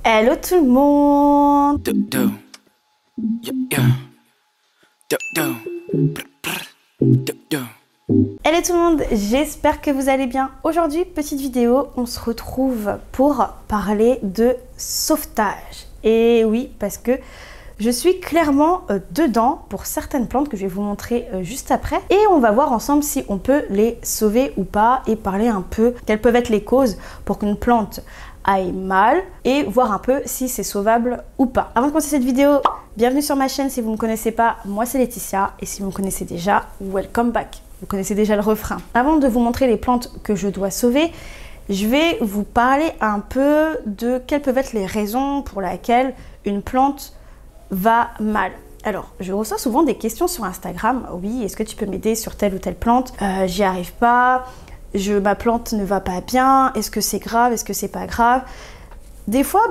Hello tout le monde. Hello tout le monde, j'espère que vous allez bien. Aujourd'hui, petite vidéo, on se retrouve pour parler de sauvetage. Et oui, parce que je suis clairement dedans pour certaines plantes que je vais vous montrer juste après. Et on va voir ensemble si on peut les sauver ou pas et parler un peu quelles peuvent être les causes pour qu'une plante aille mal et voir un peu si c'est sauvable ou pas. Avant de commencer cette vidéo, bienvenue sur ma chaîne si vous ne me connaissez pas, moi c'est Laetitia et si vous me connaissez déjà, welcome back. Vous connaissez déjà le refrain. Avant de vous montrer les plantes que je dois sauver, je vais vous parler un peu de quelles peuvent être les raisons pour lesquelles une plante va mal. Alors, je reçois souvent des questions sur Instagram. Oui, est-ce que tu peux m'aider sur telle ou telle plante? J'y arrive pas. Ma plante ne va pas bien. Est-ce que c'est grave? Est-ce que c'est pas grave? Des fois,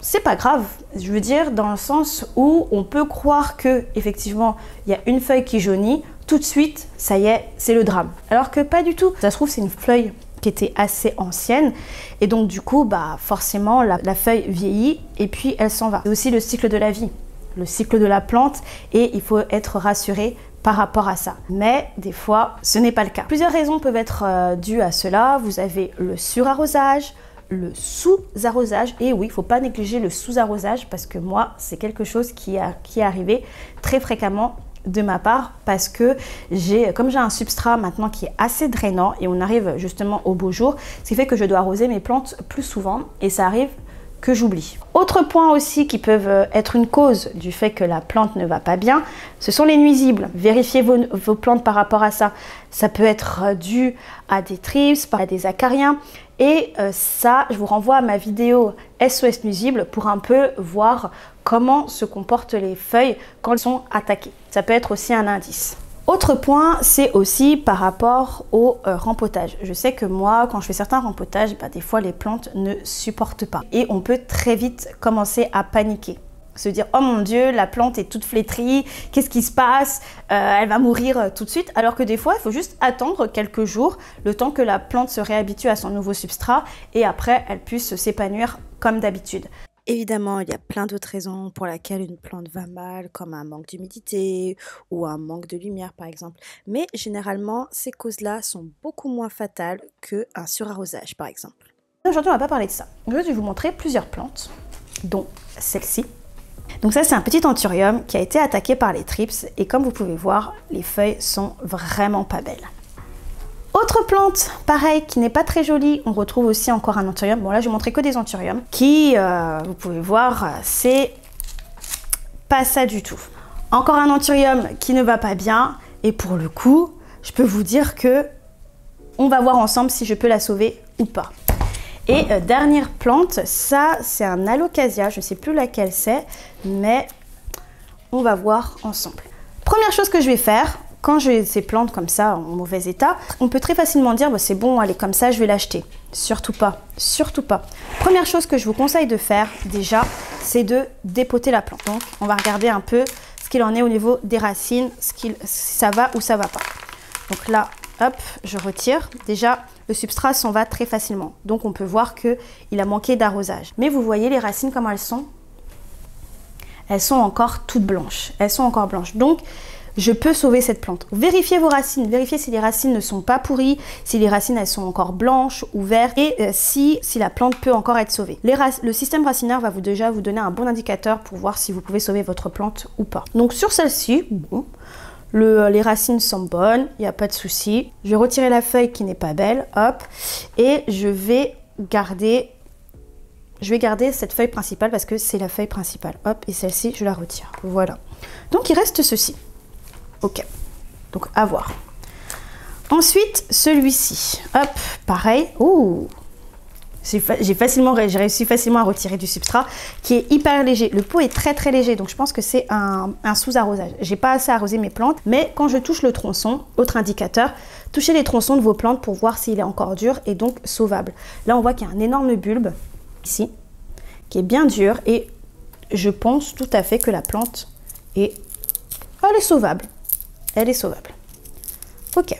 c'est pas grave. Je veux dire, dans le sens où on peut croire que effectivement, il y a une feuille qui jaunit. Tout de suite, ça y est, c'est le drame. Alors que pas du tout. Ça se trouve, c'est une feuille qui était assez ancienne et donc du coup forcément la feuille vieillit et puis elle s'en va. C'est aussi le cycle de la vie, le cycle de la plante et il faut être rassuré par rapport à ça. Mais des fois ce n'est pas le cas. Plusieurs raisons peuvent être dues à cela. Vous avez le surarrosage, le sous-arrosage et oui, il ne faut pas négliger le sous-arrosage parce que moi c'est quelque chose qui est arrivé très fréquemment de ma part parce que comme j'ai un substrat maintenant qui est assez drainant et on arrive justement au beau jour, ce qui fait que je dois arroser mes plantes plus souvent et ça arrive que j'oublie. Autre point aussi qui peuvent être une cause du fait que la plante ne va pas bien, ce sont les nuisibles. Vérifiez vos plantes par rapport à ça. Ça peut être dû à des thrips, à des acariens. Et ça, je vous renvoie à ma vidéo SOS nuisibles pour un peu voir comment se comportent les feuilles quand elles sont attaquées. Ça peut être aussi un indice. Autre point, c'est aussi par rapport au rempotage. Je sais que moi, quand je fais certains rempotages, des fois les plantes ne supportent pas. Et on peut très vite commencer à paniquer. Se dire, oh mon Dieu, la plante est toute flétrie, qu'est-ce qui se passe? Elle va mourir tout de suite. Alors que des fois, il faut juste attendre quelques jours, le temps que la plante se réhabitue à son nouveau substrat et après, elle puisse s'épanouir comme d'habitude. Évidemment, il y a plein d'autres raisons pour lesquelles une plante va mal, comme un manque d'humidité ou un manque de lumière par exemple. Mais généralement, ces causes-là sont beaucoup moins fatales qu'un surarrosage par exemple. Aujourd'hui, on ne va pas parler de ça. Aujourd'hui, je vais vous montrer plusieurs plantes, dont celle-ci. Donc ça, c'est un petit anthurium qui a été attaqué par les thrips et comme vous pouvez voir, les feuilles sont vraiment pas belles. Autre plante, pareil, qui n'est pas très jolie, on retrouve aussi encore un anthurium. Bon là, je vais montrer que des anthuriums qui, vous pouvez voir, c'est pas ça du tout. Encore un anthurium qui ne va pas bien et pour le coup, je peux vous dire que on va voir ensemble si je peux la sauver ou pas. Et dernière plante, ça c'est un alocasia, je ne sais plus laquelle c'est, mais on va voir ensemble. Première chose que je vais faire, quand j'ai ces plantes comme ça en mauvais état, on peut très facilement dire c'est bon, elle est comme ça, je vais l'acheter. Surtout pas, surtout pas. Première chose que je vous conseille de faire déjà, c'est de dépoter la plante. Donc on va regarder un peu ce qu'il en est au niveau des racines, si ça va ou ça va pas. Donc là, hop, je retire. Déjà, le substrat s'en va très facilement. Donc on peut voir qu'il a manqué d'arrosage. Mais vous voyez les racines comment elles sont? Elles sont encore toutes blanches. Elles sont encore blanches. Donc je peux sauver cette plante. Vérifiez vos racines, vérifiez si les racines ne sont pas pourries, si les racines elles sont encore blanches ou vertes et si la plante peut encore être sauvée. Le système racinaire va déjà vous donner un bon indicateur pour voir si vous pouvez sauver votre plante ou pas. Donc sur celle-ci, bon, les racines sont bonnes, il n'y a pas de souci. Je vais retirer la feuille qui n'est pas belle, hop, et je vais garder cette feuille principale parce que c'est la feuille principale. Hop, et celle-ci, je la retire. Voilà. Donc il reste ceci. Ok, donc à voir. Ensuite, celui-ci. Hop, pareil. Ouh, j'ai réussi facilement à retirer du substrat qui est hyper léger. Le pot est très très léger, donc je pense que c'est un sous-arrosage. J'ai pas assez arrosé mes plantes, mais quand je touche le tronçon, autre indicateur, touchez les tronçons de vos plantes pour voir s'il est encore dur et donc sauvable. Là, on voit qu'il y a un énorme bulbe ici qui est bien dur et je pense tout à fait que la plante elle est sauvable. Elle est sauvable. Ok.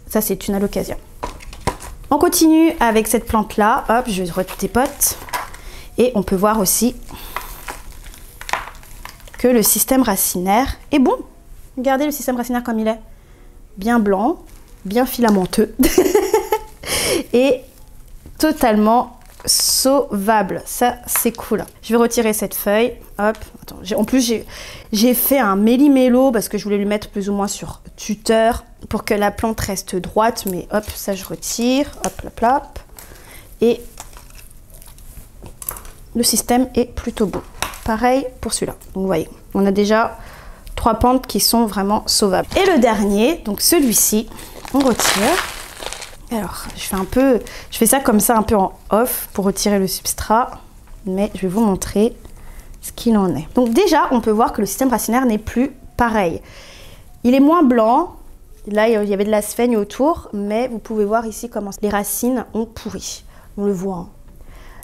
Ça, c'est une alocasia. On continue avec cette plante-là. Hop, je dépote. Et on peut voir aussi que le système racinaire est bon. Regardez le système racinaire comme il est. Bien blanc, bien filamenteux et totalement sauvable. Ça, c'est cool. Je vais retirer cette feuille. Hop. Attends, en plus, j'ai fait un méli-mélo parce que je voulais lui mettre plus ou moins sur tuteur pour que la plante reste droite. Mais hop, ça, je retire. Hop, hop, hop. Et le système est plutôt beau. Pareil pour celui-là. Donc, vous voyez, on a déjà 3 plantes qui sont vraiment sauvables. Et le dernier, donc celui-ci, on retire. Alors, je fais ça comme ça un peu en off pour retirer le substrat, mais je vais vous montrer ce qu'il en est. Donc déjà, on peut voir que le système racinaire n'est plus pareil. Il est moins blanc. Là, il y avait de la sphène autour, mais vous pouvez voir ici comment les racines ont pourri. On le voit, hein.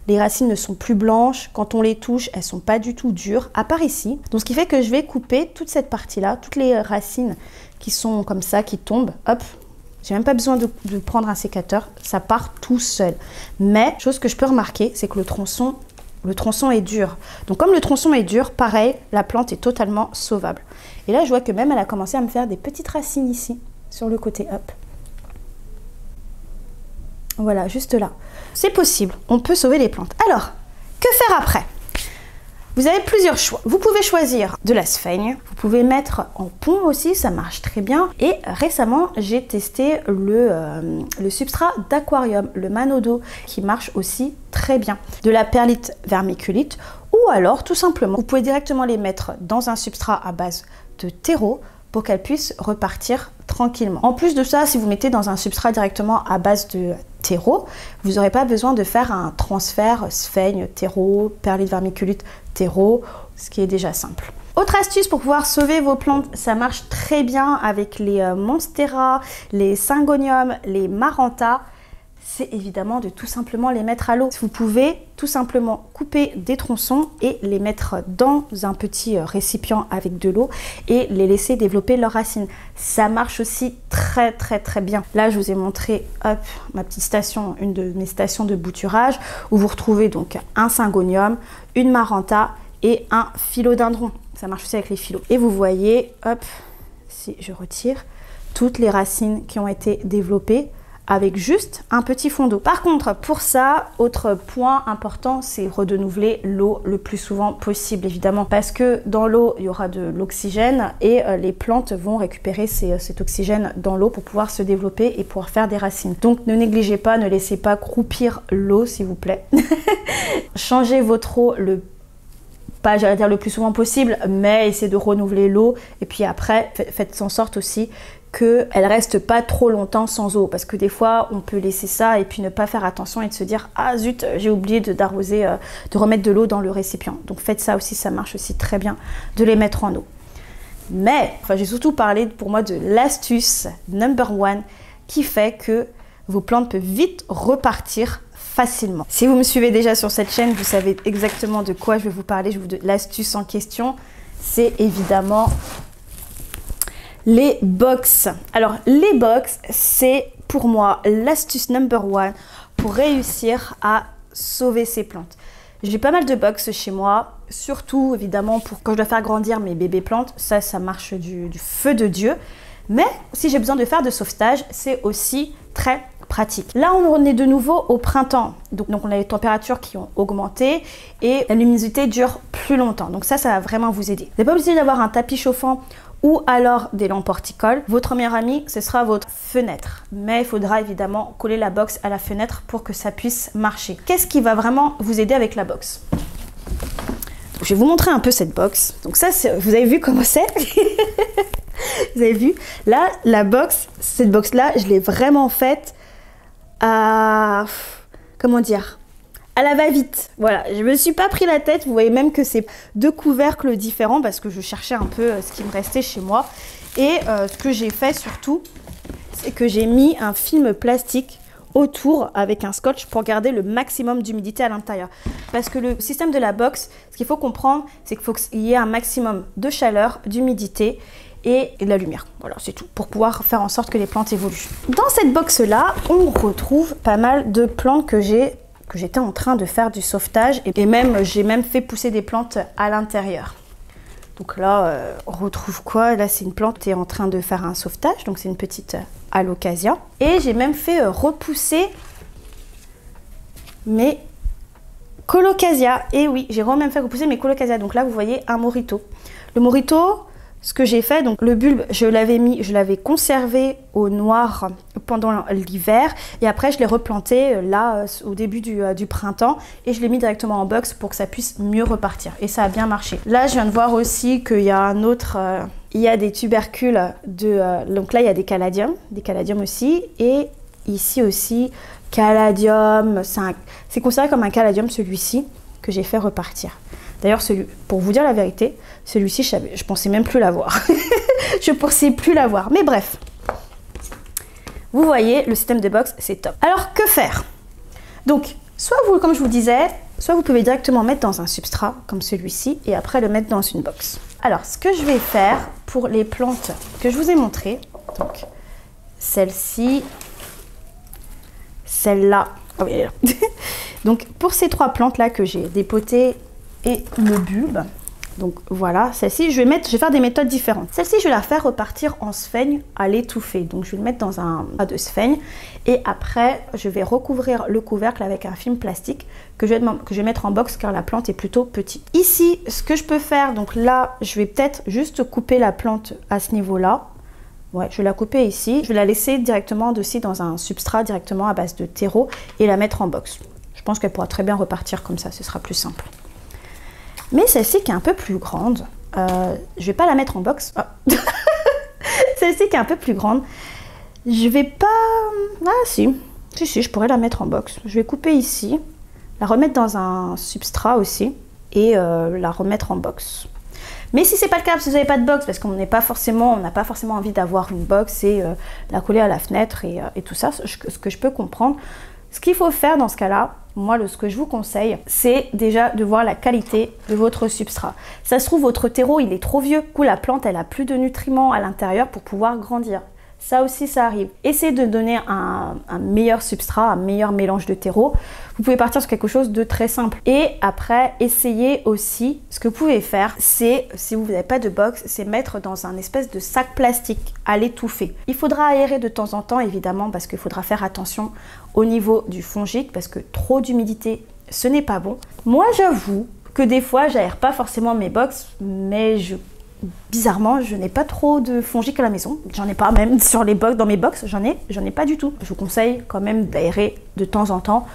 Les racines ne sont plus blanches. Quand on les touche, elles ne sont pas du tout dures, à part ici. Donc, ce qui fait que je vais couper toute cette partie-là, toutes les racines qui sont comme ça, qui tombent. Hop, j'ai même pas besoin de prendre un sécateur. Ça part tout seul. Mais, chose que je peux remarquer, c'est que le tronçon est dur. Donc, comme le tronçon est dur, pareil, la plante est totalement sauvable. Et là, je vois que même elle a commencé à me faire des petites racines ici, sur le côté. Hop. Voilà, juste là. C'est possible, on peut sauver les plantes. Alors, que faire après? Vous avez plusieurs choix. Vous pouvez choisir de la sphaigne, vous pouvez mettre en pont aussi, ça marche très bien. Et récemment, j'ai testé le substrat d'aquarium, le Manodo, qui marche aussi très bien. De la perlite vermiculite, ou alors tout simplement, vous pouvez directement les mettre dans un substrat à base de terreau, pour qu'elle puisse repartir tranquillement. En plus de ça, si vous mettez dans un substrat directement à base de terreau, vous n'aurez pas besoin de faire un transfert sphaigne, terreau, perlite vermiculite, terreau, ce qui est déjà simple. Autre astuce pour pouvoir sauver vos plantes, ça marche très bien avec les monstera, les syngoniums, les maranta, c'est évidemment de tout simplement les mettre à l'eau. Vous pouvez tout simplement couper des tronçons et les mettre dans un petit récipient avec de l'eau et les laisser développer leurs racines. Ça marche aussi très bien. Là, je vous ai montré hop, ma petite station, une de mes stations de bouturage où vous retrouvez donc un syngonium, une maranta et un philodendron. Ça marche aussi avec les phyllos. Et vous voyez, hop, si je retire, toutes les racines qui ont été développées avec juste un petit fond d'eau. Par contre, pour ça, autre point important, c'est renouveler l'eau le plus souvent possible, évidemment, parce que dans l'eau, il y aura de l'oxygène et les plantes vont récupérer cet oxygène dans l'eau pour pouvoir se développer et pouvoir faire des racines. Donc, ne négligez pas, ne laissez pas croupir l'eau, s'il vous plaît. Changez votre eau pas j'allais dire le plus souvent possible, mais essayez de renouveler l'eau et puis après, faites en sorte aussi qu'elle reste pas trop longtemps sans eau, parce que des fois on peut laisser ça et puis ne pas faire attention et de se dire ah zut, j'ai oublié d'arroser, de remettre de l'eau dans le récipient. Donc faites ça aussi, ça marche aussi très bien de les mettre en eau. Mais enfin, j'ai surtout parlé pour moi de l'astuce number one qui fait que vos plantes peuvent vite repartir facilement. Si vous me suivez déjà sur cette chaîne, vous savez exactement de quoi je vais vous parler. L'astuce en question, c'est évidemment les box. Alors, les box, c'est pour moi l'astuce number one pour réussir à sauver ces plantes. J'ai pas mal de box chez moi, surtout évidemment pour quand je dois faire grandir mes bébés plantes. Ça marche du feu de Dieu. Mais si j'ai besoin de faire de sauvetage, c'est aussi très pratique. Là, on est de nouveau au printemps. Donc on a les températures qui ont augmenté et la luminosité dure plus longtemps. Donc ça va vraiment vous aider. Vous n'êtes pas obligé d'avoir un tapis chauffant ou alors des lampes horticoles. Votre meilleur ami, ce sera votre fenêtre. Mais il faudra évidemment coller la box à la fenêtre pour que ça puisse marcher. Qu'est-ce qui va vraiment vous aider avec la box? Je vais vous montrer un peu cette box. Donc ça, vous avez vu comment c'est? Vous avez vu? Là, la box, cette box-là, je l'ai vraiment faite à... Comment dire? À la va-vite. Voilà, je me suis pas pris la tête. Vous voyez même que c'est 2 couvercles différents parce que je cherchais un peu ce qui me restait chez moi. Et ce que j'ai fait surtout, c'est que j'ai mis un film plastique autour avec un scotch pour garder le maximum d'humidité à l'intérieur. Parce que le système de la box, ce qu'il faut comprendre, c'est qu'il faut qu'il y ait un maximum de chaleur, d'humidité et de la lumière. Voilà, c'est tout, pour pouvoir faire en sorte que les plantes évoluent. Dans cette box-là, on retrouve pas mal de plantes que j'ai que j'étais en train de faire du sauvetage et même j'ai même fait pousser des plantes à l'intérieur. Donc là, on retrouve quoi? Là, c'est une plante qui est en train de faire un sauvetage, donc c'est une petite alocasia. Et j'ai même fait repousser mes colocasia. Et oui, j'ai même fait repousser mes colocasia. Donc là, vous voyez un morito. Le morito, ce que j'ai fait, donc le bulbe, je l'avais conservé au noir pendant l'hiver et après je l'ai replanté là au début du printemps et je l'ai mis directement en box pour que ça puisse mieux repartir et ça a bien marché. Là, je viens de voir aussi qu'il y a un autre, il y a des tubercules donc là il y a des caladiums aussi et ici aussi caladium, c'est considéré comme un caladium celui-ci que j'ai fait repartir. D'ailleurs, pour vous dire la vérité, celui-ci, je pensais même plus l'avoir. Je pensais plus l'avoir. Mais bref, vous voyez, le système de box, c'est top. Alors, que faire? Donc, soit vous, comme je vous disais, soit vous pouvez directement mettre dans un substrat, comme celui-ci, et après le mettre dans une box. Alors, ce que je vais faire pour les plantes que je vous ai montrées, donc celle-ci, celle-là, oh oui, elle est là. Donc, pour ces 3 plantes-là que j'ai dépotées, et le bulbe, donc voilà, celle-ci je vais faire des méthodes différentes. Celle-ci je vais la faire repartir en sphaigne à l'étouffer, donc je vais le mettre dans un plat de sphaigne et après je vais recouvrir le couvercle avec un film plastique que je vais mettre en box car la plante est plutôt petite. Ici, ce que je peux faire, donc là je vais peut-être juste couper la plante à ce niveau-là. Ouais, je vais la couper ici, je vais la laisser directement aussi dans un substrat directement à base de terreau et la mettre en box. Je pense qu'elle pourra très bien repartir comme ça, ce sera plus simple. Mais celle-ci qui est un peu plus grande, je vais pas la mettre en box. Oh. Celle-ci qui est un peu plus grande, je vais pas... Ah si, je pourrais la mettre en box. Je vais couper ici, la remettre dans un substrat aussi et la remettre en box. Mais si c'est pas le cas, si vous n'avez pas de box, parce qu'on n'a pas forcément envie d'avoir une box et la coller à la fenêtre et tout ça, ce que je peux comprendre. Ce qu'il faut faire dans ce cas-là, moi, ce que je vous conseille, c'est déjà de voir la qualité de votre substrat. Ça se trouve, votre terreau, il est trop vieux. Du coup, la plante, elle a plus de nutriments à l'intérieur pour pouvoir grandir. Ça aussi, ça arrive. Essayez de donner un meilleur substrat, un meilleur mélange de terreau. Vous pouvez partir sur quelque chose de très simple. Et après, essayez aussi, ce que vous pouvez faire, c'est, si vous n'avez pas de box, c'est mettre dans un espèce de sac plastique à l'étouffer. Il faudra aérer de temps en temps, évidemment, parce qu'il faudra faire attention au niveau du fongique, parce que trop d'humidité, ce n'est pas bon. Moi, j'avoue que des fois, j'aère pas forcément mes box, mais bizarrement, je n'ai pas trop de fongique à la maison. J'en ai pas, même sur les box, dans mes box, j'en ai pas du tout. Je vous conseille quand même d'aérer de temps en temps.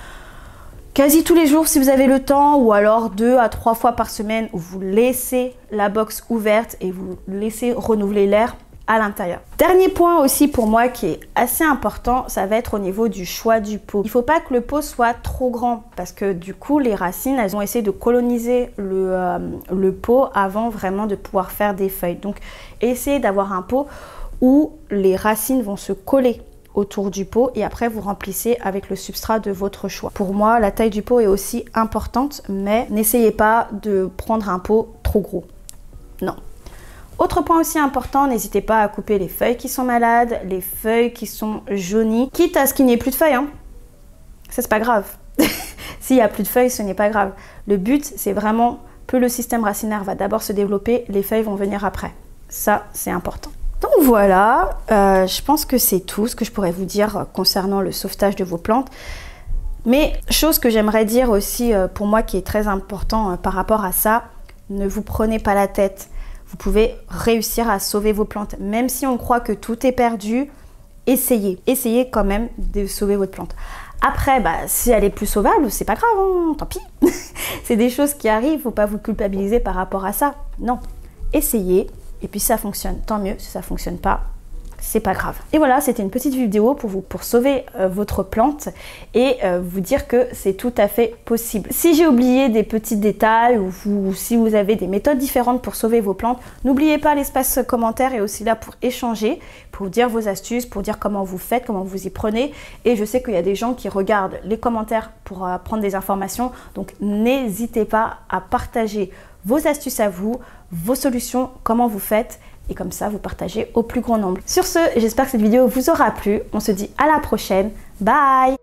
Quasi tous les jours si vous avez le temps, ou alors 2 à 3 fois par semaine où vous laissez la box ouverte et vous laissez renouveler l'air à l'intérieur. Dernier point aussi pour moi qui est assez important, ça va être au niveau du choix du pot. Il ne faut pas que le pot soit trop grand parce que du coup les racines, elles ont essayé de coloniser le pot avant vraiment de pouvoir faire des feuilles. Donc essayez d'avoir un pot où les racines vont se coller autour du pot et après vous remplissez avec le substrat de votre choix. Pour moi, la taille du pot est aussi importante, mais n'essayez pas de prendre un pot trop gros. Non. Autre point aussi important, n'hésitez pas à couper les feuilles qui sont malades, les feuilles qui sont jaunies, quitte à ce qu'il n'y ait plus de feuilles. Hein. Ça, c'est pas grave. S'il n'y a plus de feuilles, ce n'est pas grave. Le but, c'est vraiment, plus le système racinaire va d'abord se développer, les feuilles vont venir après. Ça, c'est important. Donc voilà, je pense que c'est tout ce que je pourrais vous dire concernant le sauvetage de vos plantes. Mais chose que j'aimerais dire aussi pour moi qui est très important par rapport à ça, ne vous prenez pas la tête. Vous pouvez réussir à sauver vos plantes. Même si on croit que tout est perdu, essayez. Essayez quand même de sauver votre plante. Après, si elle est plus sauvable, c'est pas grave, hein, tant pis. C'est des choses qui arrivent, faut pas vous culpabiliser par rapport à ça. Non, essayez. Et puis si ça fonctionne, tant mieux. Si ça fonctionne pas, c'est pas grave. Et voilà, c'était une petite vidéo pour sauver votre plante et vous dire que c'est tout à fait possible. Si j'ai oublié des petits détails ou si vous avez des méthodes différentes pour sauver vos plantes, n'oubliez pas, l'espace commentaire est aussi là pour échanger, pour dire vos astuces, pour dire comment vous faites, comment vous y prenez. Et je sais qu'il y a des gens qui regardent les commentaires pour prendre des informations, donc n'hésitez pas à partager vos astuces à vous, vos solutions, comment vous faites. Et comme ça, vous partagez au plus grand nombre. Sur ce, j'espère que cette vidéo vous aura plu. On se dit à la prochaine. Bye!